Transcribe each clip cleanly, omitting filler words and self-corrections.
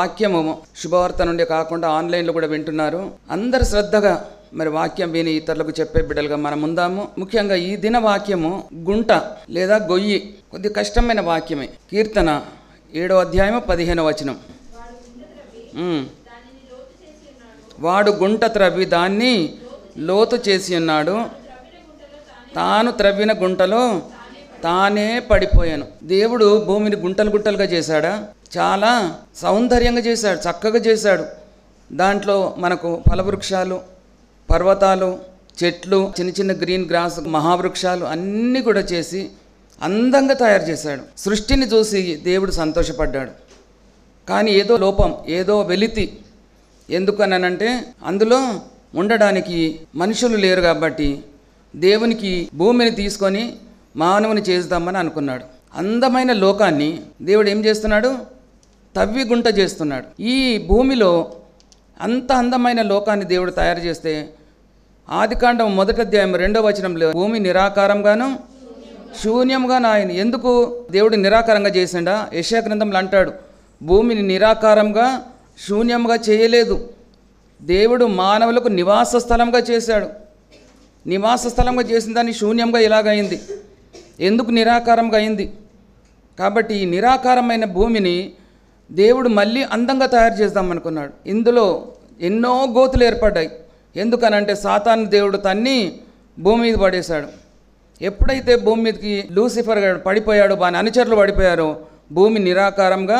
వాక్యము శుభవార్త నుండి కాకుండా ఆన్లైన్లో కూడా వింటున్నారు. అందరు శ్రద్ధగా మరి వాక్యం విని ఇతరులకు చెప్పే బిడ్డలుగా మనం ఉందాము. ముఖ్యంగా ఈ దిన వాక్యము గుంట లేదా గొయ్యి, కొద్ది కష్టమైన వాక్యమే. కీర్తన 7వ అధ్యాయము 15వ వచనం. వాడు గుంట త్రవ్వి దాన్ని లోతు చేసి ఉన్నాడు, తాను త్రవ్విన గుంటలో తానే పడిపోయాను. దేవుడు భూమిని గుంటలు గుంటలుగా చేశాడా? చాలా సౌందర్యంగా చేశాడు, చక్కగా చేశాడు. దాంట్లో మనకు ఫలవృక్షాలు, పర్వతాలు, చెట్లు, చిన్న చిన్న గ్రీన్ గ్రాస్, మహావృక్షాలు అన్నీ కూడా చేసి అందంగా తయారు చేశాడు. సృష్టిని చూసి దేవుడు సంతోషపడ్డాడు. కానీ ఏదో లోపం, ఏదో వెలితి. ఎందుకనంటే అందులో ఉండడానికి మనుషులు లేరు కాబట్టి దేవునికి భూమిని తీసుకొని మానవుని చేద్దామని అనుకున్నాడు. అందమైన లోకాన్ని దేవుడు ఏం చేస్తున్నాడు? తవ్వి గుంట చేస్తున్నాడు. ఈ భూమిలో అంత అందమైన లోకాన్ని దేవుడు తయారు చేస్తే ఆదికాండం 1వ అధ్యాయం 2వ వచనంలో భూమి నిరాకారంగాను శూన్యంగాను ఆయన. ఎందుకు దేవుడు నిరాకారంగా చేసిండా? యెషయా గ్రంథంలో అంటాడు, భూమిని నిరాకారంగా శూన్యంగా చేయలేదు, దేవుడు మానవులకు నివాస స్థలంగా చేశాడు. నివాస స్థలంగా చేసిన దాన్ని శూన్యంగా ఎలాగైంది? ఎందుకు నిరాకారంగా అయింది? కాబట్టి ఈ నిరాకారమైన భూమిని దేవుడు మళ్ళీ అందంగా తయారు చేద్దామనుకున్నాడు. ఇందులో ఎన్నో గోతులు ఏర్పడ్డాయి. ఎందుకనంటే సాతాను దేవుడు తన్ని భూమి మీద పడేశాడు. ఎప్పుడైతే భూమి మీదకి లూసిఫర్ పడిపోయాడో, వాని అనుచరులు పడిపోయారో, భూమి నిరాకారంగా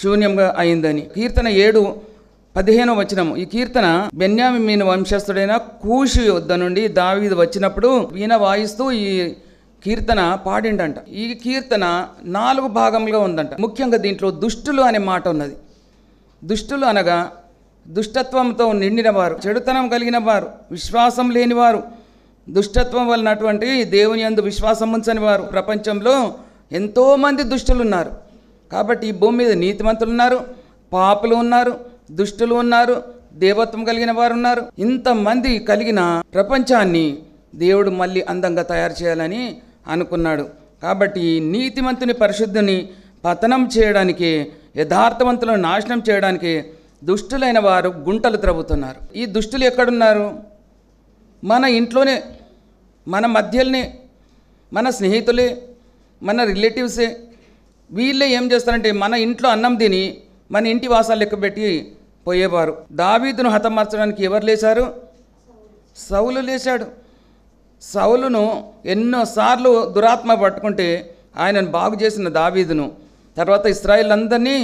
శూన్యంగా అయిందని. కీర్తన 7:15వ వచనం. ఈ కీర్తన బెన్యామీను వంశస్థుడైన కూషు యొద్ద నుండి దావీదు వచ్చినప్పుడు వీణ వాయిస్తూ ఈ కీర్తన పాడిండంట. ఈ కీర్తన 4 భాగంగా ఉందంట. ముఖ్యంగా దీంట్లో దుష్టులు అనే మాట ఉన్నది. దుష్టులు అనగా దుష్టత్వంతో నిండిన వారు, చెడుతనం కలిగిన వారు, విశ్వాసం లేనివారు, దుష్టత్వం వలనటువంటి దేవుని యందు విశ్వాసం ఉంచని వారు. ప్రపంచంలో ఎంతోమంది దుష్టులు ఉన్నారు. కాబట్టి ఈ భూమి మీద నీతిమంతులు ఉన్నారు, పాపులు ఉన్నారు, దుష్టులు ఉన్నారు, దేవత్వం కలిగిన వారు ఉన్నారు. ఇంతమంది కలిగిన ప్రపంచాన్ని దేవుడు మళ్ళీ అందంగా తయారు చేయాలని అనుకున్నాడు. కాబట్టి నీతిమంతుని పరిశుద్ధిని పతనం చేయడానికి, యథార్థవంతులను నాశనం చేయడానికి దుష్టులైన వారు గుంటలు త్రవ్వుతున్నారు. ఈ దుష్టులు ఎక్కడున్నారు? మన ఇంట్లోనే, మన మధ్యలోనే, మన స్నేహితులే, మన రిలేటివ్సే. వీళ్ళే ఏం చేస్తారంటే మన ఇంట్లో అన్నం తిని మన ఇంటి వాసాలు లెక్కబెట్టి పోయేవారు. దావీదును హతమార్చడానికి ఎవరు లేచారు? సౌలు లేచాడు. సౌలును ఎన్నోసార్లు దురాత్మ పట్టుకుంటే ఆయనను బాగు చేసిన దావీదును, తర్వాత ఇశ్రాయేల్ అందరినీ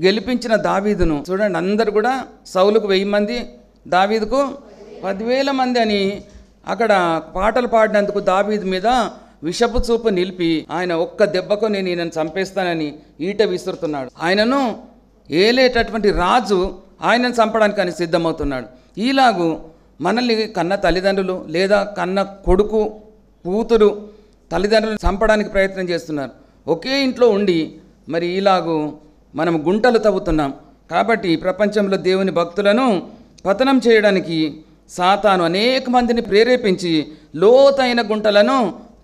గెలిపించిన దావీదును చూడండి. అందరు కూడా సౌలుకు 1000 మంది, దావీదుకు 10,000 మంది అని అక్కడ పాటలు పాడినందుకు దావీదు మీద విషపు చూపు నిలిపి ఆయన ఒక్క దెబ్బకు నేను ఈయనను చంపేస్తానని ఈట విసురుతున్నాడు. ఆయనను ఏలేటటువంటి రాజు ఆయనను చంపడానికి అని సిద్ధమవుతున్నాడు. ఈలాగు మనల్ని కన్న తల్లిదండ్రులు లేదా కన్న కొడుకు, కూతురు తల్లిదండ్రులను చంపడానికి ప్రయత్నం చేస్తున్నారు. ఒకే ఇంట్లో ఉండి మరి ఇలాగూ మనం గుంటలు తవ్వుతున్నాం. కాబట్టి ప్రపంచంలో దేవుని భక్తులను పతనం చేయడానికి సాతాను అనేక మందిని ప్రేరేపించి లోతైన గుంటలను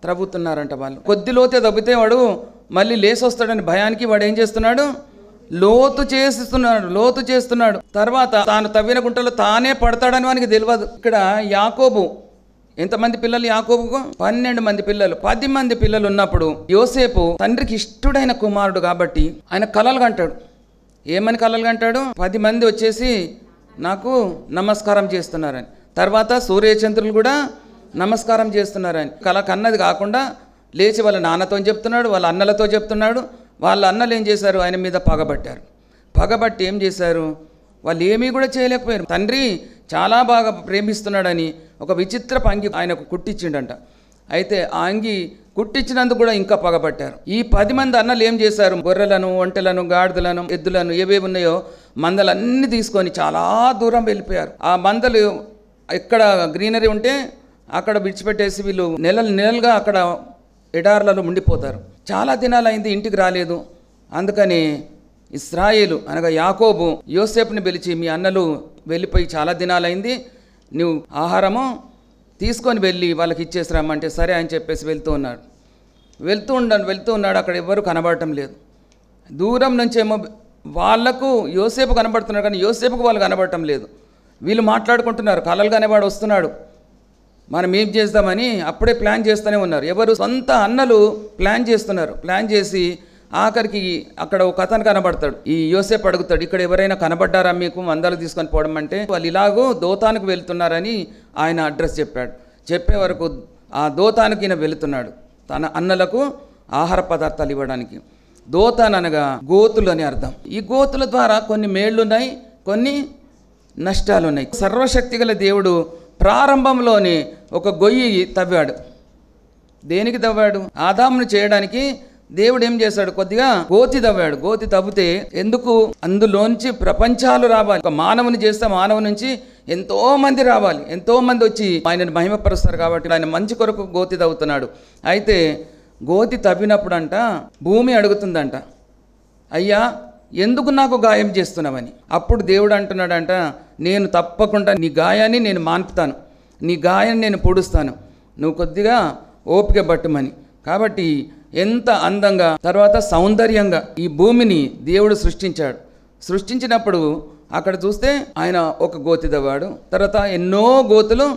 త్రవ్వుతున్నారంట. వాళ్ళు కొద్ది లోతే తవ్వితే వాడు మళ్ళీ లేసొస్తాడని భయానికి వాడు ఏం చేస్తున్నాడు? లోతు చేస్తున్నాడు. తర్వాత తాను తవ్విన గుంటలో తానే పడతాడని వానికి తెలియదు. ఇక్కడ యాకోబు, ఎంతమంది పిల్లలు యాకోబుకు? 12 మంది పిల్లలు. 10 మంది పిల్లలు ఉన్నప్పుడు యోసేపు తండ్రికి ఇష్టుడైన కుమారుడు కాబట్టి ఆయన కలలు కంటాడు. ఏమని కలలు కంటాడు? 10 మంది వచ్చేసి నాకు నమస్కారం చేస్తున్నారని, తర్వాత సూర్యచంద్రులు కూడా నమస్కారం చేస్తున్నారని. కల కన్నది కాకుండా లేచి వాళ్ళ నాన్నతో చెప్తున్నాడు, వాళ్ళ అన్నలతో చెప్తున్నాడు. వాళ్ళ అన్నలు ఏం చేశారు? ఆయన మీద పగబట్టారు. పగబట్టి ఏం చేశారు? వాళ్ళు ఏమీ కూడా చేయలేకపోయారు. తండ్రి చాలా బాగా ప్రేమిస్తున్నాడని ఒక విచిత్రపు అంగి ఆయనకు కుట్టించిండంట. అయితే ఆ అంగి కుట్టించినందుకు కూడా ఇంకా పగబట్టారు. ఈ 10 మంది అన్నలు ఏం చేశారు? గొర్రెలను, ఒంటెలను, గాడిదలను, ఎద్దులను, ఏవేవి ఉన్నాయో మందలన్నీ తీసుకొని చాలా దూరం వెళ్ళిపోయారు. ఆ మందలు ఎక్కడ గ్రీనరీ ఉంటే అక్కడ విడిచిపెట్టేసి వీళ్ళు నెలలుగా అక్కడ ఎడార్లలో ఉండిపోతారు. చాలా దినాలైంది, ఇంటికి రాలేదు. అందుకని ఇశ్రాయేలు అనగా యాకోబు యోసేపుని పిలిచి, మీ అన్నలు వెళ్ళిపోయి చాలా దినాలైంది, నువ్వు ఆహారము తీసుకొని వెళ్ళి వాళ్ళకి ఇచ్చేసి రమ్మంటే సరే అని చెప్పేసి వెళ్తూ ఉన్నాడు. అక్కడ ఎవ్వరూ కనబడటం లేదు. దూరం నుంచేమో వాళ్లకు యోసేపు కనబడుతున్నాడు, కానీ యోసేపుకు వాళ్ళు కనబడటం లేదు. వీళ్ళు మాట్లాడుకుంటున్నారు, కలలుగానే వాడు వస్తున్నాడు, మనం ఏం చేద్దామని అప్పుడే ప్లాన్ చేస్తూనే ఉన్నారు. ఎవరు? సొంత అన్నలు ప్లాన్ చేస్తున్నారు. ప్లాన్ చేసి ఆఖరికి అక్కడ ఒక అతను కనబడతాడు. ఈ యోసేపు అడుగుతాడు, ఇక్కడ ఎవరైనా కనబడ్డారా మీకు మందలు తీసుకొని పోవడం అంటే? వాళ్ళు ఇలాగో దోతానికి వెళ్తున్నారని ఆయన అడ్రస్ చెప్పాడు. చెప్పే వరకు ఆ దోతానికి ఈయన వెళుతున్నాడు, తన అన్నలకు ఆహార పదార్థాలు ఇవ్వడానికి. దోతాన్ అనగా గోతులు అని అర్థం. ఈ గోతుల ద్వారా కొన్ని మేళ్లున్నాయి, కొన్ని నష్టాలున్నాయి. సర్వశక్తి గల దేవుడు ప్రారంభంలోనే ఒక గొయ్యి తవ్వాడు. దేనికి తవ్వాడు? ఆదామును చేయడానికి దేవుడు ఏం చేశాడు? కొద్దిగా గోతి తవ్వాడు. గోతి తవ్వితే ఎందుకు? అందులోంచి ప్రపంచాలు రావాలి. ఒక మానవుని చేస్తే మానవు నుంచి ఎంతో మంది రావాలి, ఎంతో మంది వచ్చి ఆయనను మహిమపరుస్తారు. కాబట్టి ఆయన మంచి కొరకు గోతి తవ్వుతున్నాడు. అయితే గోతి తవ్వినప్పుడంట భూమి అడుగుతుందంట, అయ్యా ఎందుకు నాకు గాయం చేస్తున్నావని. అప్పుడు దేవుడు అంటున్నాడంట, నేను తప్పకుండా నీ గాయాన్ని నేను మాన్పుతాను, నీ గాయాన్ని నేను పొడుస్తాను, నువ్వు కొద్దిగా ఓపిక పట్టుమని. కాబట్టి ఎంత అందంగా, తర్వాత సౌందర్యంగా ఈ భూమిని దేవుడు సృష్టించాడు. సృష్టించినప్పుడు అక్కడ చూస్తే ఆయన ఒక గోతి తవ్వాడు, తర్వాత ఎన్నో గోతులు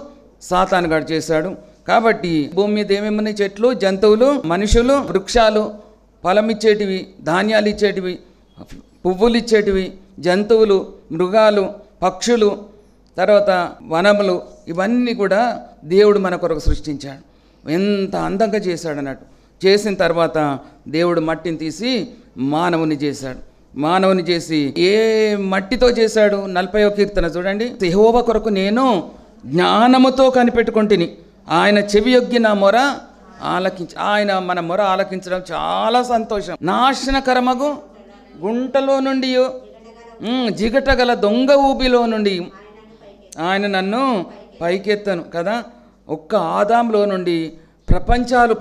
సాతానుగాడు చేశాడు. కాబట్టి భూమి మీద ఏమేమున్నాయి? చెట్లు, జంతువులు, మనుషులు, వృక్షాలు, ఫలం ఇచ్చేటివి, ధాన్యాలు ఇచ్చేటివి, పువ్వులు ఇచ్చేటివి, జంతువులు, మృగాలు, పక్షులు, తర్వాత వనములు, ఇవన్నీ కూడా దేవుడు మన కొరకు సృష్టించాడు. ఎంత అందంగా చేశాడు అన్నట్టు. చేసిన తర్వాత దేవుడు మట్టిని తీసి మానవుని చేశాడు. మానవుని చేసి ఏ మట్టితో చేశాడు? 40వ కీర్తన చూడండి. యెహోవా కొరకు నేను జ్ఞానముతో కనిపెట్టుకొంటిని, ఆయన చెవియొగ్గి నా మొర ఆలకించి. ఆయన మన మొర ఆలకించడం చాలా సంతోషం. నాశనకరమగు గుంటలో నుండి, జిగటగల దొంగ ఊబిలో నుండి ఆయన నన్ను పైకెత్తను కదా. ఒక్క ఆదాంలో నుండి ప్రపంచాలు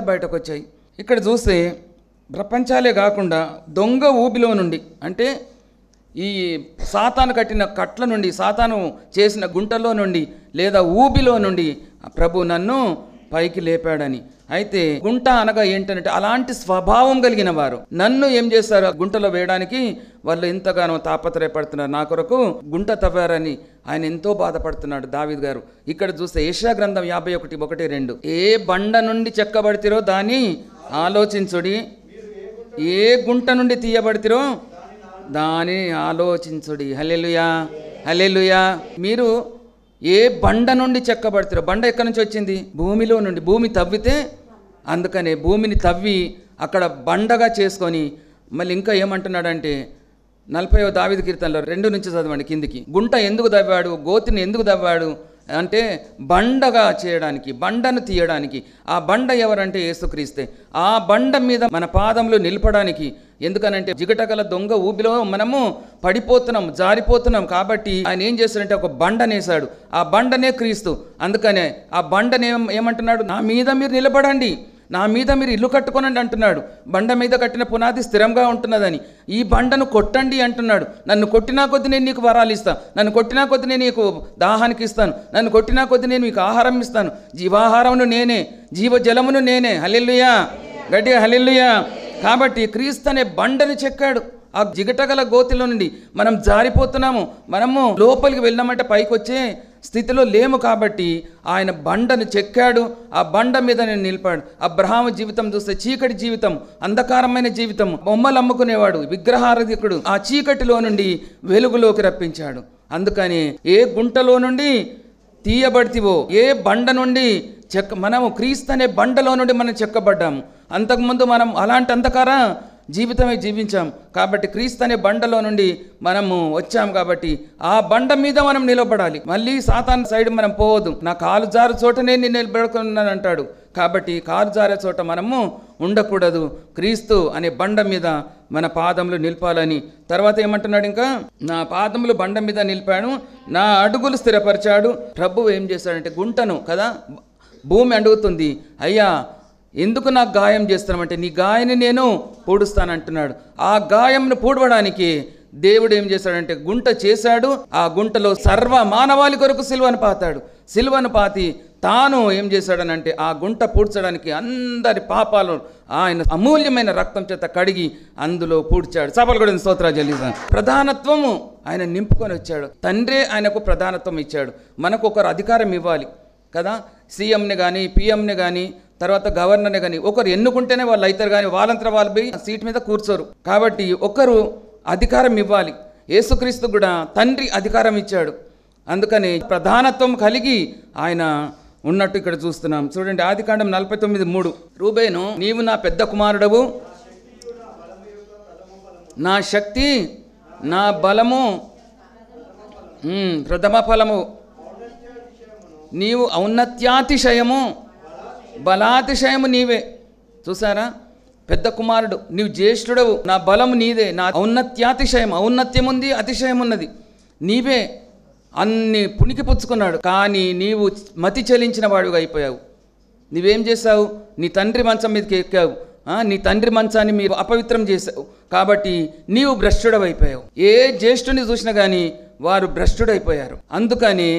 బయటకు వచ్చాయి. ఇక్కడ చూస్తే ప్రపంచాలే కాకుండా దొంగ ఊబిలో నుండి, అంటే ఈ సాతాను కట్టిన కట్ల నుండి, సాతాను చేసిన గుంటలో నుండి లేదా ఊబిలో నుండి ప్రభు నన్ను పైకి లేపాడని. అయితే గుంట అనగా ఏంటంటే అలాంటి స్వభావం కలిగిన వారు నన్ను ఏం చేస్తారు? గుంటలో వేయడానికి వాళ్ళు ఎంతగానో తాపత్రయపడుతున్నారు. నా కొరకు గుంట తవ్వారని ఆయన ఎంతో బాధపడుతున్నాడు దావీదు గారు. ఇక్కడ చూస్తే యెషయా గ్రంథం 51:1-2, ఏ బండ నుండి చెక్కబడితిరో దాన్ని ఆలోచించుడి, ఏ గుంట నుండి తీయబడితిరో దాన్ని ఆలోచించుడి. హల్లెలూయా, హల్లెలూయా. మీరు ఏ బండ నుండి చెక్కబడతారో, బండ ఎక్కడి నుంచి వచ్చింది? భూమిలో నుండి. భూమి తవ్వితే, అందుకనే భూమిని తవ్వి అక్కడ బండగా చేసుకొని మళ్ళీ ఇంకా ఏమంటున్నాడంటే 40వ దావీదు కీర్తనలో 2 నుంచి చదవండి కిందికి. గుంట ఎందుకు తవ్వాడు? గోతిని ఎందుకు తవ్వాడు అంటే బండగా చేయడానికి, బండను తీయడానికి. ఆ బండ ఎవరంటే యేసుక్రీస్తే. ఆ బండ మీద మన పాదములు నిలపడానికి. ఎందుకనంటే జిగటగల దొంగ ఊబిలో మనము పడిపోతున్నాం, జారిపోతున్నాం. కాబట్టి ఆయన ఏం చేస్తాడంటే ఒక బండనేసాడు. ఆ బండనే క్రీస్తు. అందుకనే ఆ బండనే ఏమంటున్నాడు? నా మీద మీరు నిలబడండి, నా మీద మీరు ఇల్లు కట్టుకోనండి అంటున్నాడు. బండ మీద కట్టిన పునాది స్థిరంగా ఉంటున్నదని. ఈ బండను కొట్టండి అంటున్నాడు. నన్ను కొట్టినా కొద్ది నేను నీకు వరాలు ఇస్తాను, నన్ను కొట్టినా కొద్ది నేను నీకు దాహానికి ఇస్తాను, నన్ను కొట్టినా కొద్ది నేను నీకు ఆహారం ఇస్తాను. జీవాహారమును నేనే, జీవజలమును నేనే. హల్లెలూయా, గట్టిగా హల్లెలూయా. కాబట్టి క్రీస్తు అనే బండను చెక్కాడు. ఆ జిగటగల గోతిలో నుండి మనం జారిపోతున్నాము, మనము లోపలికి వెళ్ళినామంటే పైకి వచ్చే స్థితిలో లేము. కాబట్టి ఆయన బండను చెక్కాడు, ఆ బండ మీద నేను నిలిపాడు. అబ్రహాము జీవితం చూస్తే చీకటి జీవితం, అంధకారమైన జీవితం, బొమ్మలు అమ్ముకునేవాడు, విగ్రహారాధికుడు. ఆ చీకటిలో నుండి వెలుగులోకి రప్పించాడు. అందుకని ఏ గుంటలో నుండి తీయబడితివో, ఏ బండ నుండి మనము క్రీస్తు అనే బండలో నుండి మనం చెక్కబడ్డాము. అంతకుముందు మనం అలాంటి అంధకార జీవితమే జీవించాం. కాబట్టి క్రీస్తు అనే బండలో నుండి మనము వచ్చాం. కాబట్టి ఆ బండ మీద మనం నిలబడాలి. మళ్ళీ సాతాను సైడ్ మనం పోవద్దు. నా కాలు జారు చోటనే నేను నిలబడుకున్నాను అంటాడు. కాబట్టి కాలు జారే చోట మనము ఉండకూడదు. క్రీస్తు అనే బండ మీద మన పాదములు నిలపాలని. తర్వాత ఏమంటున్నాడు? ఇంకా నా పాదములు బండ మీద నిలిపాడు, నా అడుగులు స్థిరపరిచాడు. ప్రభువు ఏం చేశాడంటే గుంటను కదా, భూమి అడుగుతుంది, అయ్యా ఎందుకు నాకు గాయం చేస్తున్నామంటే నీ గాయాన్ని నేను పూడుస్తానంటున్నాడు. ఆ గాయంను పూడవడానికి దేవుడు ఏం చేశాడంటే గుంట చేశాడు. ఆ గుంటలో సర్వ మానవాళి కొరకు సిలువను పాతాడు. సిలువను పాతి తాను ఏం చేశాడనంటే ఆ గుంట పూడ్చడానికి అందరి పాపాలు ఆయన అమూల్యమైన రక్తం చేత కడిగి అందులో పూడ్చాడు. సభలు కూడా స్తోత్రాలు చెల్లిస్తాను. ప్రధానత్వము ఆయన నింపుకొని వచ్చాడు. తండ్రే ఆయనకు ప్రధానత్వం ఇచ్చాడు. మనకు ఒకరు అధికారం ఇవ్వాలి కదా. సీఎంని కానీ పిఎంని కానీ తర్వాత గవర్నర్ని కానీ ఒకరు ఎన్నుకుంటేనే వాళ్ళు అవుతారు, కానీ వాళ్ళంతా వాళ్ళు పోయి సీట్ మీద కూర్చోరు. కాబట్టి ఒకరు అధికారం ఇవ్వాలి. యేసుక్రీస్తు కూడా తండ్రి అధికారం ఇచ్చాడు. అందుకని ప్రధానత్వం కలిగి ఆయన ఉన్నట్టు ఇక్కడ చూస్తున్నాం. చూడండి, ఆదికాండం 49:3. రూబేను, నీవు నా పెద్ద కుమారుడవు, నా శక్తి, నా బలము, ప్రథమ ఫలము, నీవు ఔన్నత్యాతిశయము, బలాతిశయము నీవే. చూసారా, పెద్ద కుమారుడు, నీవు జ్యేష్ఠుడవు, నా బలము నీదే, నా ఔన్నత్యాతిశయం, ఔన్నత్యం ఉంది, అతిశయం ఉన్నది, నీవే అన్ని పుణికి పుచ్చుకున్నాడు. కానీ నీవు మతి చెలించిన వాడుగా అయిపోయావు. నీవేం చేశావు? నీ తండ్రి మంచం మీదకి ఎక్కావు. నీ తండ్రి మంచాన్ని మీరు అపవిత్రం చేశావు. కాబట్టి నీవు భ్రష్టుడైపోయావు. ఏ జ్యేష్ఠుని చూసినా కానీ వారు భ్రష్టుడైపోయారు. అందుకని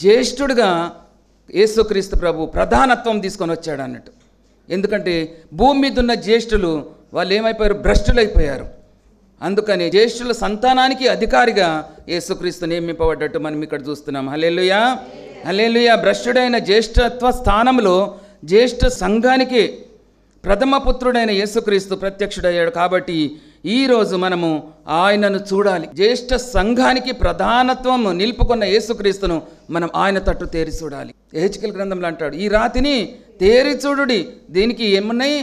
జ్యేష్ఠుడిగా యేసుక్రీస్తు ప్రభు ప్రధానత్వం తీసుకొని వచ్చాడు అన్నట్టు. ఎందుకంటే భూమి మీద ఉన్న జ్యేష్ఠులు వాళ్ళు ఏమైపోయారు? భ్రష్టులైపోయారు. అందుకని జ్యేష్ఠుల సంతానానికి అధికారిగా యేసుక్రీస్తు నియమింపబడ్డట్టు మనం ఇక్కడ చూస్తున్నాం. హల్లెలూయా, హల్లెలూయా. భ్రష్టుడైన జ్యేష్ఠత్వ స్థానంలో జ్యేష్ఠ సంఘానికి ప్రథమ పుత్రుడైన యేసుక్రీస్తు ప్రత్యక్షుడయ్యాడు. కాబట్టి ఈరోజు మనము ఆయనను చూడాలి. జ్యేష్ఠ సంఘానికి ప్రధానత్వం నిలుపుకున్న యేసుక్రీస్తును మనం ఆయన తట్టు తేరి చూడాలి. యెహెజ్కేలు గ్రంథంలో అంటాడు, ఈ రాతిని తేరి చూడుడి. దీనికి ఏమున్నాయి?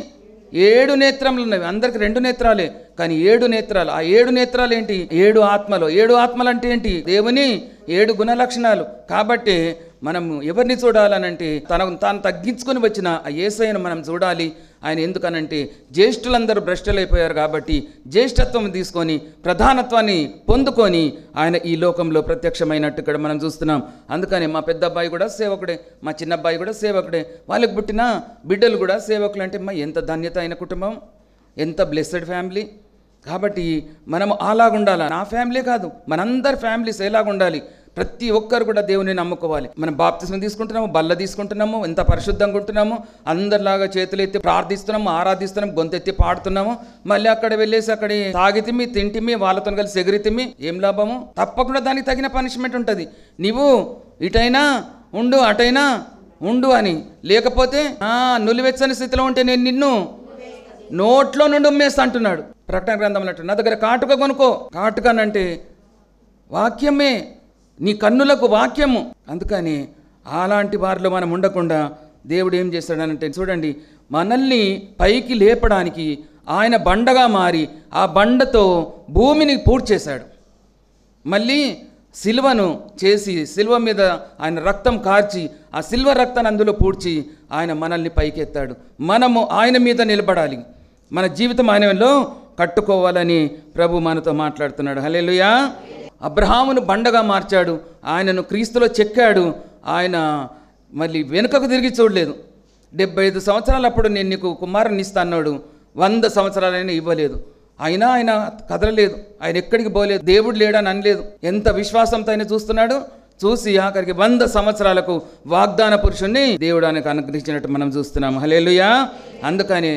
7 నేత్రములు ఉన్నవి. అందరికి 2 నేత్రాలే, కానీ 7 నేత్రాలు. ఆ 7 నేత్రాలు ఏంటి? 7 ఆత్మలు. 7 ఆత్మలు అంటే ఏంటి? దేవుని 7 గుణలక్షణాలు. కాబట్టి మనం ఎవరిని చూడాలనంటే తాను తగ్గించుకొని వచ్చిన ఆ యేసయ్యను మనం చూడాలి. ఆయన ఎందుకనంటే జ్యేష్ఠులందరూ భ్రష్టులైపోయారు కాబట్టి జ్యేష్ఠత్వం తీసుకొని ప్రధానత్వాన్ని పొందుకొని ఆయన ఈ లోకంలో ప్రత్యక్షమైనట్టు ఇక్కడ మనం చూస్తున్నాం. అందుకని మా పెద్ద అబ్బాయి కూడా సేవకుడే, మా చిన్న అబ్బాయి కూడా సేవకుడే, వాళ్ళకి పుట్టిన బిడ్డలు కూడా సేవకులు. అంటే ఎంత ధన్యత అయిన కుటుంబం, ఎంత బ్లెస్సెడ్ ఫ్యామిలీ. కాబట్టి మనం అలాగుండాలి. నా ఫ్యామిలీ కాదు, మనందరి ఫ్యామిలీస్ ఎలాగుండాలి? ప్రతి ఒక్కరు కూడా దేవుని నమ్ముకోవాలి. మనం బాప్తిస్మం తీసుకుంటున్నాము, బల్ల తీసుకుంటున్నాము, ఎంత పరిశుద్ధంగా ఉంటున్నాము, అందరిలాగా చేతులు ఎత్తి ప్రార్థిస్తున్నాము, ఆరాధిస్తున్నాము, గొంతెత్తి పాడుతున్నాము. మళ్ళీ అక్కడ వెళ్ళేసి అక్కడ తాగితిమి, తింటిమి, వాళ్ళతో కలిసి ఎగిరితిమి, ఏం లాభము? తప్పకుండా దానికి తగిన పనిష్మెంట్ ఉంటుంది. నీవు ఇటైనా ఉండు, అటైనా ఉండు అని. లేకపోతే నులివెచ్చని స్థితిలో ఉంటే నేను నిన్ను నోట్లో నుండి ఉమ్మేస్తా అంటున్నాడు. ప్రకటన గ్రంథంలో అంటాడు, నా దగ్గర కాటుక కొనుక్కో. కాటుకనంటే వాక్యమే, నీ కన్నులకు వాక్యము. అందుకని అలాంటి వారిలో మనం ఉండకుండా దేవుడు ఏం చేస్తాడనంటే, చూడండి, మనల్ని పైకి లేపడానికి ఆయన బండగా మారి ఆ బండతో భూమిని పూడ్చేశాడు. మళ్ళీ సిలువను చేసి సిలువ మీద ఆయన రక్తం కార్చి ఆ సిల్వ రక్తాన్ని అందులో పూడ్చి ఆయన మనల్ని పైకెత్తాడు. మనము ఆయన మీద నిలబడాలి, మన జీవితం ఆయనలో కట్టుకోవాలని ప్రభు మనతో మాట్లాడుతున్నాడు. హల్లెలూయా. అబ్రహామును బండగా మార్చాడు, ఆయనను క్రీస్తులో చెక్కాడు. ఆయన మళ్ళీ వెనుకకు తిరిగి చూడలేదు. 75 సంవత్సరాలు అప్పుడు నేను నీకు కుమారుని ఇస్తా అన్నాడు. 100 సంవత్సరాలైనా ఇవ్వలేదు. అయినా ఆయన కదలలేదు, ఆయన ఎక్కడికి పోలేదు, దేవుడు లేడని అనలేదు. ఎంత విశ్వాసంతో ఆయన చూస్తున్నాడు. చూసి ఆఖరికి 100 సంవత్సరాలకు వాగ్దాన పురుషుణ్ణి దేవుడు ఆయనకు అనుగ్రహించినట్టు మనం చూస్తున్నాం. హల్లెలూయా. అందుకని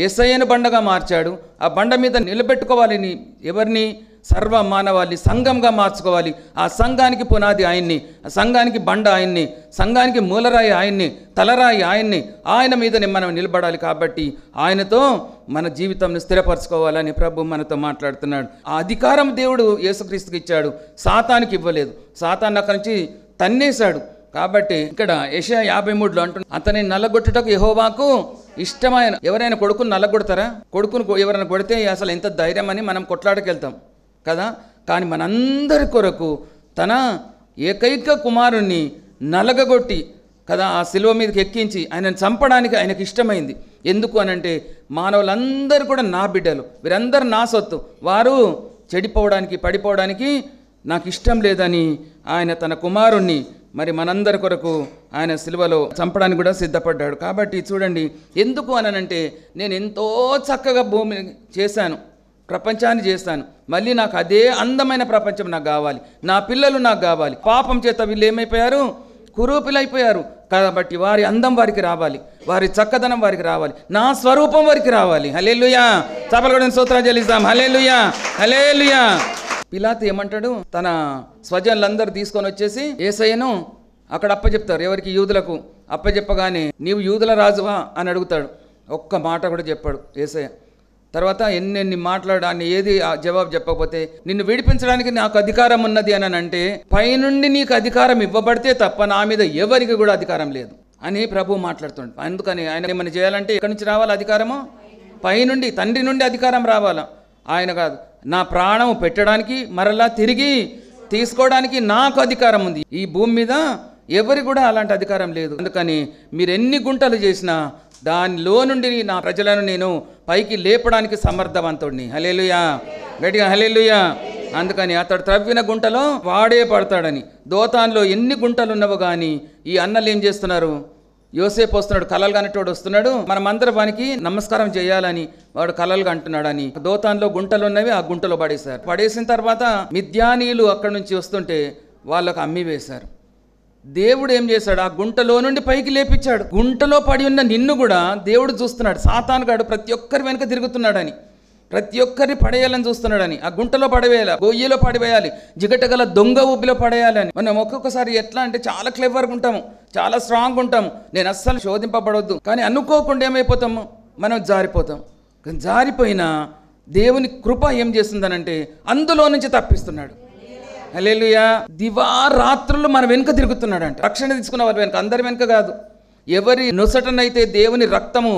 యేసయ్యను బండగా మార్చాడు. ఆ బండ మీద నిలబెట్టుకోవాలని ఎవరిని? సర్వ మానవాళి సంఘంగా మార్చుకోవాలి. ఆ సంఘానికి పునాది ఆయన్ని, ఆ సంఘానికి బండ ఆయన్ని, సంఘానికి మూలరాయి ఆయన్ని, తలరాయి ఆయన్ని. ఆయన మీదనే మనం నిలబడాలి. కాబట్టి ఆయనతో మన జీవితంను స్థిరపరచుకోవాలని ప్రభు మనతో మాట్లాడుతున్నాడు. ఆ అధికారం దేవుడు యేసుక్రీస్తుకి ఇచ్చాడు, సాతానికి ఇవ్వలేదు. సాతాను అక్కడి నుంచి తన్నేశాడు. కాబట్టి ఇక్కడ యెషయా 53లో అంటున్నాడు, అతని నల్లగొట్టుటకు యెహోవాకు ఇష్టమైన. ఎవరైనా కొడుకుని నల్లగొడతారా? కొడుకును ఎవరైనా కొడితే అసలు ఎంత ధైర్యం అని మనం కొట్లాడకెళ్తాం కదా. కానీ మనందరి కొరకు తన ఏకైక కుమారుణ్ణి నలగగొట్టి కదా ఆ శిలువ మీదకి ఎక్కించి ఆయనను చంపడానికి ఆయనకు ఇష్టమైంది. ఎందుకు అనంటే మానవులందరూ కూడా నా బిడ్డలు, వీరందరూ నా సొత్తు, వారు చెడిపోవడానికి పడిపోవడానికి నాకు ఇష్టం లేదని ఆయన తన కుమారుణ్ణి మరి మనందరి కొరకు ఆయన సిలువలో చంపడానికి కూడా సిద్ధపడ్డాడు. కాబట్టి చూడండి, ఎందుకు అనంటే నేను ఎంతో చక్కగా భూమిని చేశాను, ప్రపంచాన్ని చేస్తాను, మళ్ళీ నాకు అదే అందమైన ప్రపంచం నాకు కావాలి, నా పిల్లలు నాకు కావాలి. పాపం చేత వీళ్ళు ఏమైపోయారు? కురూపిలైపోయారు. కాబట్టి వారి అందం వారికి రావాలి, వారి చక్కదనం వారికి రావాలి, నా స్వరూపం వారికి రావాలి. హల్లెలూయా. చప్పట్లు కొట్టి స్తోత్రాలు చెల్లిస్తాం. హల్లెలూయా, హల్లెలూయా. పిలాతు ఏమంటాడు? తన స్వజనులందరూ తీసుకొని వచ్చేసి యేసయ్యను అక్కడ అప్పచెప్తారు. ఎవరికి? యూదులకు అప్పచెప్పగానే నీవు యూదుల రాజువా అని అడుగుతాడు. ఒక్క మాట కూడా చెప్పాడు యేసయ్య. తర్వాత ఎన్నెన్ని మాట్లాడాన్ని ఏది జవాబు చెప్పకపోతే నిన్ను విడిపించడానికి నాకు అధికారం ఉన్నది అని అంటే, పైనుండి నీకు అధికారం ఇవ్వబడితే తప్ప నా మీద ఎవరికి కూడా అధికారం లేదు అని ప్రభు మాట్లాడుతుంటాడు. అందుకని ఆయన ఏమైనా చేయాలంటే ఎక్కడి నుంచి రావాలి అధికారము? పైనుండి, తండ్రి నుండి అధికారం రావాలా. ఆయన కాదు, నా ప్రాణం పెట్టడానికి మరలా తిరిగి తీసుకోవడానికి నాకు అధికారం ఉంది. ఈ భూమి మీద ఎవరికి కూడా అలాంటి అధికారం లేదు. అందుకని మీరు ఎన్ని గుంటలు చేసినా దానిలో నుండి నా ప్రజలను నేను పైకి లేపడానికి సమర్థవంతుడిని. హల్లెలూయా, గట్టిగా హల్లెలూయా. అందుకని అతడు త్రవ్విన గుంటలో వాడే పడతాడని. దోతాన్లో ఎన్ని గుంటలు ఉన్నవో కానీ ఈ అన్నలు ఏం చేస్తున్నారు? యోసేపు వస్తున్నాడు, కలలు కానిటోడు వస్తున్నాడు, మనమందరం వానికి నమస్కారం చేయాలని వాడు కలలుగా అంటున్నాడని దోతాన్లో గుంటలు ఉన్నవి, ఆ గుంటలో పడేశారు. పడేసిన తర్వాత మిద్యానీయులు అక్కడి నుంచి వస్తుంటే వాళ్ళకు అమ్మి వేశారు. దేవుడు ఏం చేశాడు? ఆ గుంటలో నుండి పైకి లేపించాడు. గుంటలో పడి ఉన్న నిన్ను కూడా దేవుడు చూస్తున్నాడు. సాతానుగాడు ప్రతి ఒక్కరి వెనుక తిరుగుతున్నాడని, ప్రతి ఒక్కరిని పడేయాలని చూస్తున్నాడని. ఆ గుంటలో పడవేయాలి, గొయ్యిలో పడవేయాలి, జిగటగల దొంగ ఊపిలో పడేయాలని. మనం ఒక్కొక్కసారి ఎట్లా అంటే చాలా క్లెవర్గా ఉంటాము, చాలా స్ట్రాంగ్ ఉంటాము, నేను అస్సలు శోధింపబడవద్దు, కానీ అనుకోకుండా ఏమైపోతాము? మనం జారిపోతాం. జారిపోయినా దేవుని కృప ఏం చేస్తుందనంటే అందులో నుంచి తప్పిస్తున్నాడు. హల్లెలూయా. దివారాత్రులు మన వెనుక తిరుగుతున్నాడంట. రక్షణ తీసుకున్న వారి వెనుక, అందరి వెనుక కాదు. ఎవరి నొసటనైతే దేవుని రక్తము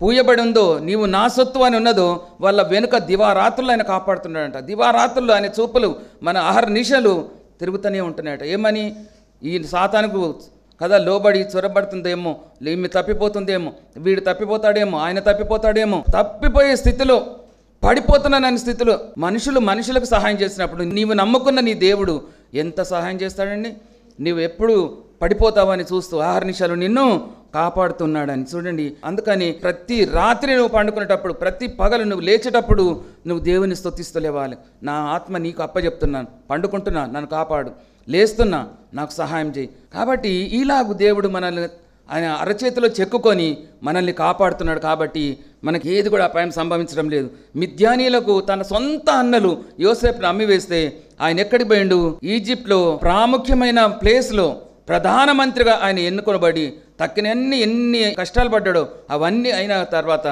పూయబడి ఉందో, నీవు నా సొత్తు అని ఉన్నదో, వాళ్ళ వెనుక దివారాత్రులు ఆయన కాపాడుతున్నాడంట. దివారాత్రులు ఆయన చూపులు మన అహర్నిశలు తిరుగుతూనే ఉంటున్నాయట. ఏమని? ఈ సాతానుకు కదా లోబడి చొరబడుతుందేమో, ఈమె తప్పిపోతుందేమో, వీడు తప్పిపోతాడేమో, ఆయన తప్పిపోతాడేమో, తప్పిపోయే స్థితిలో, పడిపోతున్నానని స్థితిలో మనుషులకు సహాయం చేసినప్పుడు నీవు నమ్ముకున్న నీ దేవుడు ఎంత సహాయం చేస్తాడండి? నీవు ఎప్పుడు పడిపోతావని చూస్తూ అహర్నిశలు నిన్ను కాపాడుతున్నాడని చూడండి. అందుకని ప్రతి రాత్రి నువ్వు పండుకునేటప్పుడు, ప్రతి పగలు నువ్వు లేచేటప్పుడు నువ్వు దేవుని స్తుతిస్తూ లేవాలి. నా ఆత్మ నీకు అప్పచెప్తున్నాను, పండుకుంటున్నా, నన్ను కాపాడు, లేస్తున్నా, నాకు సహాయం చేయి. కాబట్టి ఇలాగూ దేవుడు మనల్ని ఆయన అరచేతిలో చెక్కుకొని మనల్ని కాపాడుతున్నాడు. కాబట్టి మనకి ఏది కూడా అపాయం సంభవించడం లేదు. మిద్యానీయులకు తన సొంత అన్నలు యోసేపును అమ్మివేస్తే ఆయన ఎక్కడికి పోయిండు? ఈజిప్ట్లో ప్రాముఖ్యమైన ప్లేస్లో ప్రధానమంత్రిగా ఆయన ఎన్నుకొనబడి ఎన్ని కష్టాలు పడ్డాడో అవన్నీ అయిన తర్వాత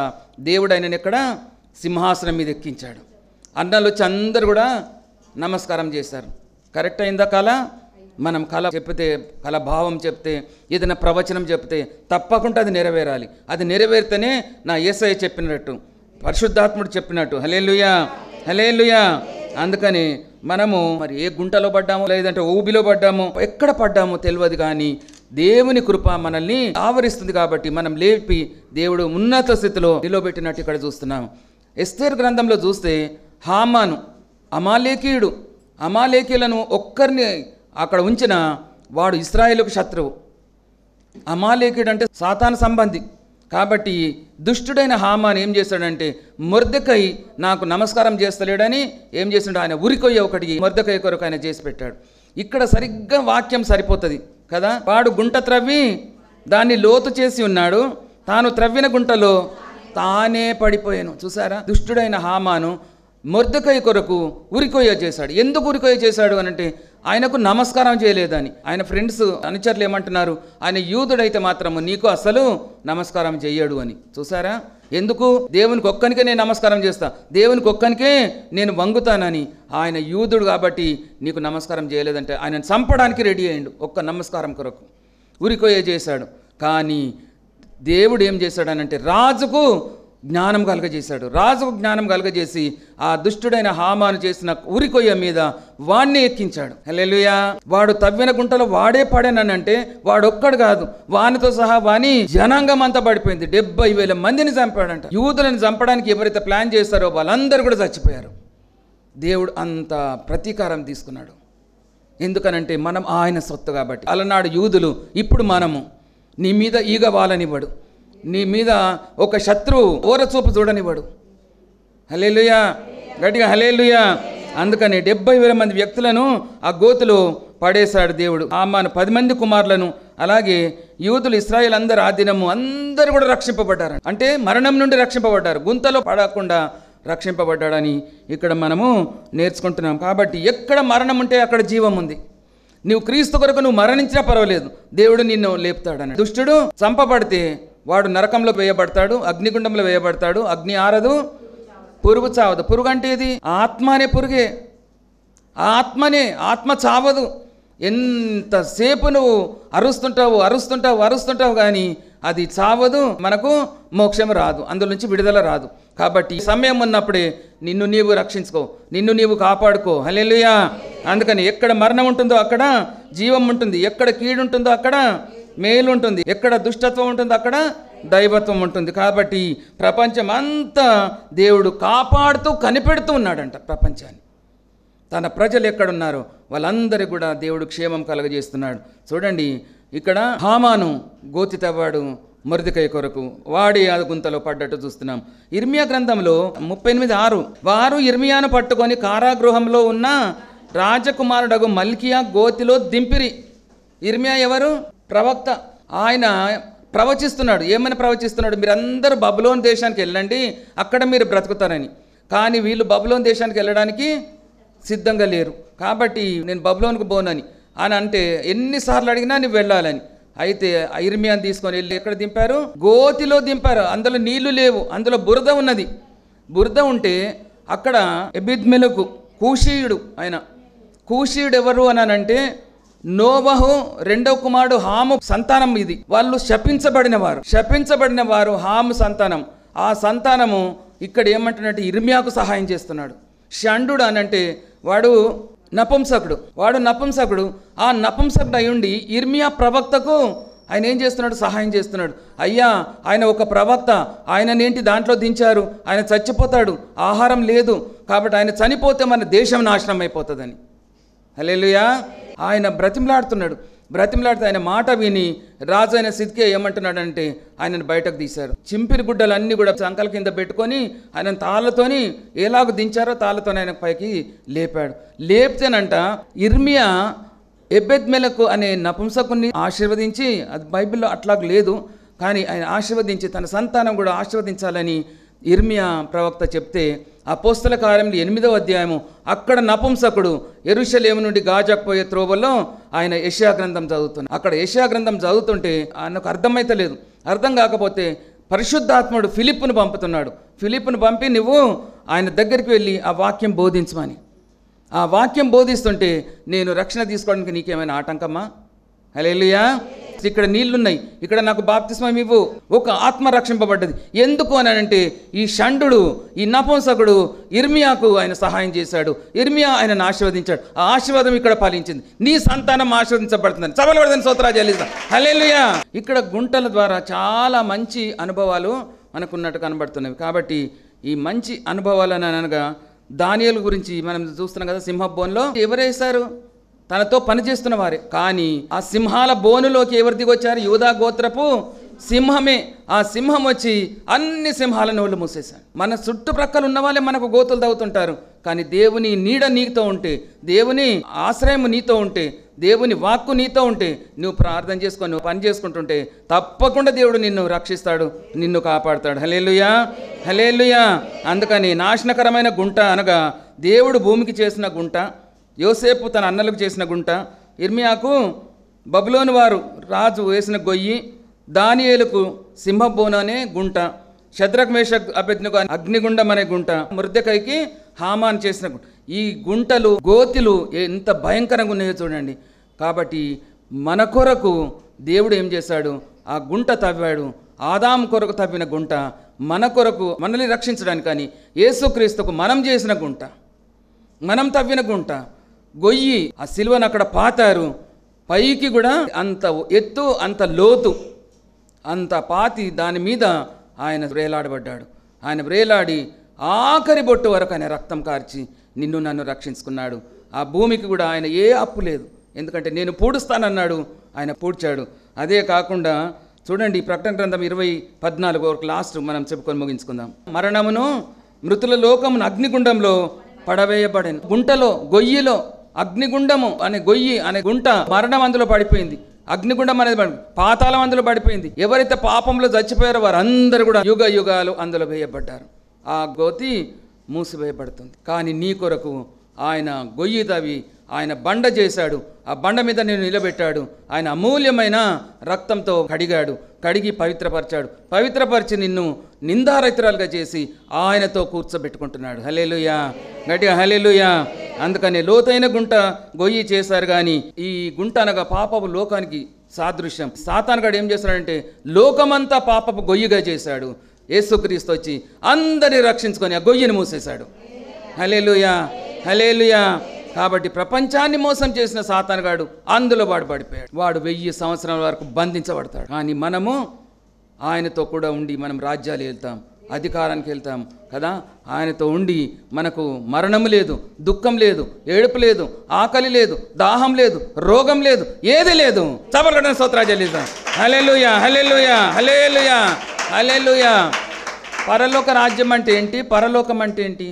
దేవుడు ఆయనను ఎక్కడ? సింహాసనం మీద ఎక్కించాడు. అన్నలు వచ్చి అందరూ కూడా నమస్కారం చేశారు. కరెక్ట్ అయిందా కళ? మనం కళ చెప్తే, కళ భావం చెప్తే, ఏదైనా ప్రవచనం చెప్తే తప్పకుండా అది నెరవేరాలి. అది నెరవేరితేనే నా యేసయ్య చెప్పినట్టు, పరిశుద్ధాత్ముడు చెప్పినట్టు. హల్లెలూయా, హల్లెలూయా. అందుకని మనము మరి ఏ గుంటలో పడ్డామో, లేదంటే ఊబిలో పడ్డామో, ఎక్కడ పడ్డామో తెలియదు, కానీ దేవుని కృప మనల్ని ఆవరిస్తుంది. కాబట్టి మనం లేపి దేవుడు ఉన్నత స్థితిలో నిలబెట్టినట్టు ఇక్కడ చూస్తున్నాము. ఎస్తేరు గ్రంథంలో చూస్తే హామాను అమాలేకీయుడు, అమాలేకీయులను ఒక్కరిని అక్కడ ఉంచిన వాడు ఇశ్రాయేలుకు శత్రువు. అమాలేకీయుడు అంటే సాతాను సంబంధి. కాబట్టి దుష్టుడైన హామాను ఏం చేశాడంటే, మొర్దెకై నాకు నమస్కారం చేస్తలేడని ఏం చేసిండు? ఆయన ఉరికొయ్య ఒకటి మొర్దెకై కొరకు ఆయన చేసి పెట్టాడు. ఇక్కడ సరిగ్గా వాక్యం సరిపోతుంది కదా. వాడు గుంట త్రవ్వి దాన్ని లోతు చేసి ఉన్నాడు, తాను త్రవ్విన గుంటలో తానే పడిపోయాను. చూసారా? దుష్టుడైన హామాను మొర్దెకై కొరకు ఉరికొయ్య చేశాడు. ఎందుకు ఉరికొయ్య చేశాడు అనంటే ఆయనకు నమస్కారం చేయలేదని. ఆయన ఫ్రెండ్స్ అనుచరులు ఏమంటున్నారు? ఆయన యూదుడైతే మాత్రము నీకు అసలు నమస్కారం చెయ్యడు అని. చూసారా? ఎందుకు? దేవునికి ఒక్కనికే నేను నమస్కారం చేస్తా, దేవునికి ఒక్కనికే నేను వంగుతానని. ఆయన యూదుడు కాబట్టి నీకు నమస్కారం చేయలేదంటే ఆయన చంపడానికి రెడీ అయ్యిండు ఒక్క నమస్కారం కొరకు. ఉరికొయ్య చేశాడు. కానీ దేవుడు ఏం చేశాడనంటే రాజుకు జ్ఞానం కలగజేశాడు. రాజుకు జ్ఞానం కలగజేసి ఆ దుష్టుడైన హామాను చేసిన ఉరికొయ్య మీద వాణ్ణి ఎక్కించాడు. హల్లెలూయా. వాడు తవ్విన గుంటలో వాడే పడానంటే వాడొక్కడు కాదు, వానితో సహా వాని జనాంగం అంతా పడిపోయింది. 70,000 మందిని చంపాడంట. యూదులను చంపడానికి ఎవరైతే ప్లాన్ చేస్తారో వాళ్ళందరూ కూడా చచ్చిపోయారు. దేవుడు అంత ప్రతీకారం తీసుకున్నాడు. ఎందుకనంటే మనం ఆయన సొత్తు కాబట్టి. అలనాడు యూదులు, ఇప్పుడు మనము. నీ మీద ఈగ వాలనివ్వడు, నీ మీద ఒక శత్రువు ఓరచూపు చూడనివ్వడు. హల్లెలూయా. గట్టిగా హల్లెలూయా. అందుకని 70,000 మంది వ్యక్తులను ఆ గోతిలో పడేశాడు దేవుడు. హామాను 10 మంది కుమారులను, అలాగే యూదులు ఇశ్రాయేల్ అందరు ఆ దినము అందరూ కూడా రక్షింపబడ్డారు. అంటే మరణం నుండి రక్షింపబడ్డారు, గుంతలో పడకుండా రక్షింపబడ్డాడని ఇక్కడ మనము నేర్చుకుంటున్నాం. కాబట్టి ఎక్కడ మరణం ఉంటే అక్కడ జీవం ఉంది. నువ్వు క్రీస్తు కొరకు నువ్వు మరణించినా పర్వాలేదు, దేవుడు నిన్ను లేపుతాడని. దుష్టుడు చంపబడితే వాడు నరకంలో వేయబడతాడు, అగ్నిగుండంలో వేయబడతాడు. అగ్ని ఆరదు, పురుగు చావదు. పురుగు అంటే ఇది ఆత్మనే పురుగే. ఆత్మనే, ఆత్మ చావదు. ఎంతసేపు నువ్వు అరుస్తుంటావు కానీ అది చావదు, మనకు మోక్షం రాదు, అందులో నుంచి విడుదల రాదు. కాబట్టి సమయం ఉన్నప్పుడే నిన్ను నీవు రక్షించుకో, నిన్ను నీవు కాపాడుకో. హల్లెలూయా. అందుకని ఎక్కడ మరణం ఉంటుందో అక్కడ జీవం ఉంటుంది, ఎక్కడ కీడు ఉంటుందో అక్కడ మేలు ఉంటుంది, ఎక్కడ దుష్టత్వం ఉంటుందో అక్కడ దైవత్వం ఉంటుంది. కాబట్టి ప్రపంచం అంతా దేవుడు కాపాడుతూ కనిపెడుతూ ఉన్నాడంట. ప్రపంచాన్ని, తన ప్రజలు ఎక్కడున్నారో వాళ్ళందరికీ కూడా దేవుడు క్షేమం కలగజేస్తున్నాడు. చూడండి, ఇక్కడ హామాను గోతి తవ్వాడు మొర్దెకై కొరకు, వాడి ఆ గుంతలో పడ్డట్టు చూస్తున్నాం. ఇర్మియా గ్రంథంలో 38:6 వారు ఇర్మియాను పట్టుకొని కారాగృహంలో ఉన్న రాజకుమారుడగు మల్కియా గోతిలో దింపిరి. ఇర్మియా ఎవరు? ప్రవక్త. ఆయన ప్రవచిస్తున్నాడు. ఏమని ప్రవచిస్తున్నాడు? మీరందరూ బబులోను దేశానికి వెళ్ళండి, అక్కడ మీరు బ్రతుకుతారని. కానీ వీళ్ళు బబులోను దేశానికి వెళ్ళడానికి సిద్ధంగా లేరు. కాబట్టి నేను బబులోనుకు పోనని అని అంటే ఎన్నిసార్లు అడిగినా నువ్వు వెళ్ళాలని. అయితే ఇర్మియాను తీసుకొని వెళ్ళి ఎక్కడ దింపారు? గోతిలో దింపారు. అందులో నీళ్లు లేవు, అందులో బురద ఉన్నది. బురద ఉంటే అక్కడ ఎబెద్మెలెకు కూషీయుడు, ఆయన కూషీయుడు ఎవరు అని అంటే నోవహు రెండవ కుమారుడు హాము సంతానం. ఇది వాళ్ళు శపించబడిన వారు హాము సంతానం. ఆ సంతానము ఇక్కడ ఏమంటున్నట్టు ఇర్మియాకు సహాయం చేస్తున్నాడు. షండు అనంటే వాడు నపుంసకుడు. ఆ నపుంసకుడు అయ్యుండి ఇర్మియా ప్రవక్తకు ఆయన ఏం చేస్తున్నాడు? సహాయం చేస్తున్నాడు. అయ్యా, ఆయన ఒక ప్రవక్త, ఆయననేంటి దాంట్లో దించారు, ఆయన చచ్చిపోతాడు, ఆహారం లేదు, కాబట్టి ఆయన చనిపోతే మన దేశం నాశనం అయిపోతుందని. హల్లెలూయా. ఆయన బ్రతిమలాడుతూ ఆయన మాట విని రాజు అయిన సిద్కియా ఏమంటున్నాడంటే ఆయనను బయటకు తీశారు. చింపిరి గుడ్డలన్నీ కూడా సంకల కింద పెట్టుకొని ఆయన తాళ్ళతోని ఎలాగో దించారో తాళ్ళతోనే ఆయన పైకి లేపాడు. లేపితేనంట ఇర్మియా ఎబెద్మెలెకు అనే నపుంసకుని ఆశీర్వదించి, అది బైబిల్లో అట్లాగ లేదు కానీ ఆయన ఆశీర్వదించి తన సంతానం కూడా ఆశీర్వదించాలని ఇర్మియా ప్రవక్త చెప్తే అపోస్తల కార్యములు 8వ అధ్యాయము అక్కడ నపుంసకుడు యెరూషలేము నుండి గాజాకు పోయే త్రోవలో ఆయన యెషయా గ్రంథం చదువుతున్నాడు. అక్కడ యెషయా గ్రంథం చదువుతుంటే ఆయనకు అర్థమైతలేదు. అర్థం కాకపోతే పరిశుద్ధాత్ముడు ఫిలిప్పును పంపుతున్నాడు. ఫిలిప్పును పంపి నువ్వు ఆయన దగ్గరికి వెళ్ళి ఆ వాక్యం బోధించమని. ఆ వాక్యం బోధిస్తుంటే నేను రక్షణ తీసుకోవడానికి నీకేమైనా ఆటంకమా? హల్లెలూయా. ఇక్కడ నీళ్లున్నాయి, ఇక్కడ నాకు బాప్తిస్మం ఇవ్వు. ఒక ఆత్మ రక్షింపబడ్డది. ఎందుకు అని అంటే ఈ షండు, ఈ నపుంసకుడు ఇర్మియాకు ఆయన సహాయం చేశాడు. ఇర్మియా ఆయనను ఆశీర్వదించాడు. ఆ ఆశీర్వాదం ఇక్కడ ఫలించింది. నీ సంతానం ఆశీర్వదించబడుతుందని చదవబడదని స్తోత్రాలు చెల్లిస్తాం. హల్లెలూయా. ఇక్కడ గుంటల ద్వారా చాలా మంచి అనుభవాలు మనకున్నట్టు కనబడుతున్నవి. కాబట్టి ఈ మంచి అనుభవాలను అనగా దానియేలు గురించి మనం చూస్తున్నాం కదా. సింహబోన్లో ఎవరేశారు? తనతో పనిచేస్తున్న వారే. కానీ ఆ సింహాల బోనులోకి ఎవరు దిగొచ్చారు? యూదా గోత్రపు సింహమే. ఆ సింహం వచ్చి అన్ని సింహాల నోళ్ళు మూసేశాడు. మన చుట్టుప్రక్కల ఉన్న వాళ్ళే మనకు గోతులు తవ్వుతుంటారు. కానీ దేవుని నీడ నీతో ఉంటే, దేవుని ఆశ్రయం నీతో ఉంటే, దేవుని వాక్కు నీతో ఉంటే, నువ్వు ప్రార్థన చేసుకొని నువ్వు పని చేసుకుంటుంటే తప్పకుండా దేవుడు నిన్ను రక్షిస్తాడు, నిన్ను కాపాడుతాడు. హల్లెలూయా, హల్లెలూయా. అందుకని నాశనకరమైన గుంట అనగా దేవుడు భూమికి చేసిన గుంట, యోసేపు తన అన్నలకు చేసిన గుంట, ఇర్మియాకు బబులోను వారు రాజు వేసిన గొయ్యి, దానియేలుకు సింహబోను అనే గుంట, షద్రక్ మేషక్ అబేద్నెగో అగ్నిగుండం అనే గుంట, మొర్దెకైకి హామాను చేసిన గుంట. ఈ గుంటలు గోతిలు ఎంత భయంకరంగా ఉన్నాయో చూడండి. కాబట్టి మన కొరకు దేవుడు ఏం చేశాడు? ఆ గుంట తవ్వాడు. ఆదాము కొరకు తవ్విన గుంట మన కొరకు, మనల్ని రక్షించడానికి. కానీ యేసుక్రీస్తుకు మనం చేసిన గుంట, మనం తవ్విన గుంట, గొయ్యి, ఆ సిలువను అక్కడ పాతారు. పైకి కూడా అంత ఎత్తు, అంత లోతు, అంత పాతి దాని మీద ఆయన వ్రేలాడబడ్డాడు. ఆయన వ్రేలాడి ఆఖరి బొట్టు వరకు ఆయన రక్తం కార్చి నిన్ను నన్ను రక్షించుకున్నాడు. ఆ భూమికి కూడా ఆయన ఏ అప్పు లేదు. ఎందుకంటే నేను పూడుస్తానన్నాడు, ఆయన పూడ్చాడు. అదే కాకుండా చూడండి, ప్రకటన గ్రంథం 20:14 వరకు లాస్ట్ మనం చెప్పుకొని ముగించుకుందాం. మరణమును మృతుల లోకమును అగ్నిగుండంలో పడవేయబడెను. గుంటలో, గొయ్యిలో, అగ్నిగుండము అనే గొయ్యి అనే గుంట, మరణం అందులో పడిపోయింది. అగ్నిగుండం అనేది పాతాళం అందులో పడిపోయింది. ఎవరైతే పాపంలో చచ్చిపోయారో వారందరూ కూడా యుగ యుగాలు అందులో వేయబడ్డారు. ఆ గోతి మూసివేయబడుతుంది. కానీ నీ కొరకు ఆయన గొయ్యి తవ్వి ఆయన బండ చేశాడు. ఆ బండ మీద నేను నిలబెట్టాడు. ఆయన అమూల్యమైన రక్తంతో కడిగి పవిత్రపరిచాడు. పవిత్రపరిచి నిన్ను నిందారహితురాలుగా చేసి ఆయనతో కూర్చోబెట్టుకుంటున్నాడు. హల్లెలూయా, గట్టిగా హల్లెలూయా. అందుకని లోతైన గుంట గొయ్యి చేశారు. కానీ ఈ గుంట అనగా పాపపు లోకానికి సాదృశ్యం. సాతానుగాడు ఏం చేశాడంటే లోకమంతా పాపపు గొయ్యిగా చేశాడు. యేసుక్రీస్తు వచ్చి అందరిని రక్షించుకొని ఆ గొయ్యిని మూసేశాడు. హల్లెలూయా, హల్లెలూయా. కాబట్టి ప్రపంచాన్ని మోసం చేసిన సాతానుగాడు అందులో పడిపోయాడు. వాడు 1000 సంవత్సరాల వరకు బంధించబడతాడు. కానీ మనము ఆయనతో కూడా ఉండి మనం రాజ్యాలు వెళ్తాం, అధికారానికి వెళ్తాం కదా. ఆయనతో ఉండి మనకు మరణము లేదు, దుఃఖం లేదు, ఏడుపు లేదు, ఆకలి లేదు, దాహం లేదు, రోగం లేదు, ఏది లేదు. చపలకటన స్తోత్రాలు చెల్లిద్దాం. హల్లెలూయా, హల్లెలూయా, హల్లెలూయా, హల్లెలూయా. పరలోక రాజ్యం అంటే ఏంటి? పరలోకం అంటే ఏంటి?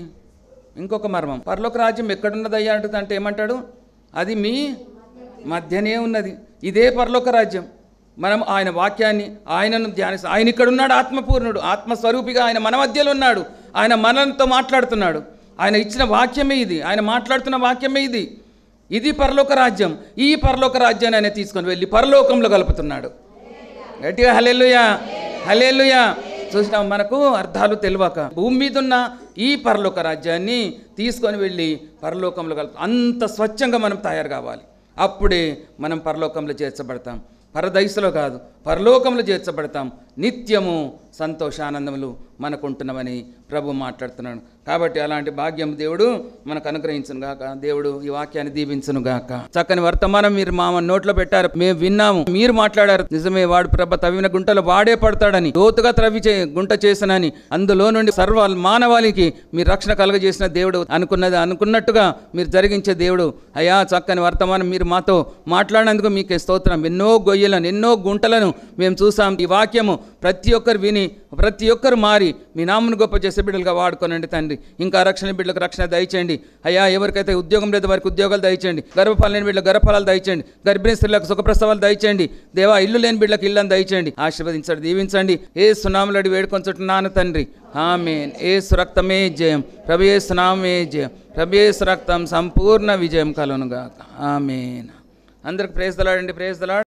ఇంకొక మర్మం. పరలోక రాజ్యం ఎక్కడున్నదయ్యా అంటే ఏమంటాడు? అది మీ మధ్యనే ఉన్నది. ఇదే పరలోక రాజ్యం. మనం ఆయన వాక్యాన్ని, ఆయనను ధ్యానిస్తాం. ఆయన ఇక్కడ ఉన్నాడు, ఆత్మపూర్ణుడు, ఆత్మస్వరూపిగా ఆయన మన మధ్యలో ఉన్నాడు. ఆయన మనతో మాట్లాడుతున్నాడు. ఆయన ఇచ్చిన వాక్యమే ఇది, ఆయన మాట్లాడుతున్న వాక్యమే ఇది. ఇది పరలోక రాజ్యం. ఈ పరలోక రాజ్యాన్ని ఆయన తీసుకొని వెళ్ళి పరలోకంలో కలుపుతున్నాడు. గట్టిగా హల్లెలూయా, హల్లెలూయా. చూసినా మనకు అర్థాలు తెలియక భూమి మీద ఉన్న ఈ పరలోక రాజ్యాన్ని తీసుకొని వెళ్ళి పరలోకంలో కలుపు. అంత స్వచ్ఛంగా మనం తయారు కావాలి. అప్పుడే మనం పరలోకంలో చేర్చబడతాం. పరదైసులో కాదు, పరలోకంలో చేర్చబడతాం. నిత్యము సంతోషానందములు మనకుంటున్నామని ప్రభు మాట్లాడుతున్నాడు. కాబట్టి అలాంటి భాగ్యం దేవుడు మనకు అనుగ్రహించును గాక. దేవుడు ఈ వాక్యాన్ని దీవించును గాక. చక్కని వర్తమానం మీరు మా నోట్లో పెట్టారు, మేము విన్నాము, మీరు మాట్లాడారు. నిజమే, వాడు ప్రభ తవ్విన గుంటలో వాడే పడతాడని, లోతుగా గుంట చేసినని, అందులో నుండి సర్వ మానవాళికి మీరు రక్షణ కలుగజేసిన దేవుడు అనుకున్నట్టుగా మీరు జరిగించే దేవుడు అయ్యా. చక్కని వర్తమానం మీరు మాతో మాట్లాడినందుకు మీకే స్తోత్రం. ఎన్నో గొయ్యలను, ఎన్నో గుంటలను మేము చూసాం. ఈ వాక్యము ప్రతి ఒక్కరు విని, ప్రతి ఒక్కరు మారి మీ నామను గొప్ప చేసే బిడ్డలుగా వాడుకోనండి తండ్రి. ఇంకా రక్షణ బిడ్డలకు రక్షణ దయచేయండి అయ్యా. ఎవరికైతే ఉద్యోగం లేదు వారికి ఉద్యోగాలు దయచేయండి. గర్భఫలం లేని బిడ్డలకు గర్భఫలాలు దయచేయండి. గర్భిణీ స్త్రీలకు సుఖప్రసవాలు దయచేయండి. దేవా, ఇల్లు లేని బిడ్డలకు ఇళ్ళని దయచేయండి. ఆశీర్వదించండి, దీవించండి. యేసు నామములో అడిగి వేడుకొంచుచున్నాను తండ్రి, ఆమేన్. యేసు రక్తమే జయం, ప్రభు యేసు నామమే జయం, ప్రభు యేసు రక్తం సంపూర్ణ విజయం కలుగునుగాక, ఆమేన్. అందరికి ప్రైజ్ ది లార్డ్ అండి, ప్రైజ్ ది లార్డ్.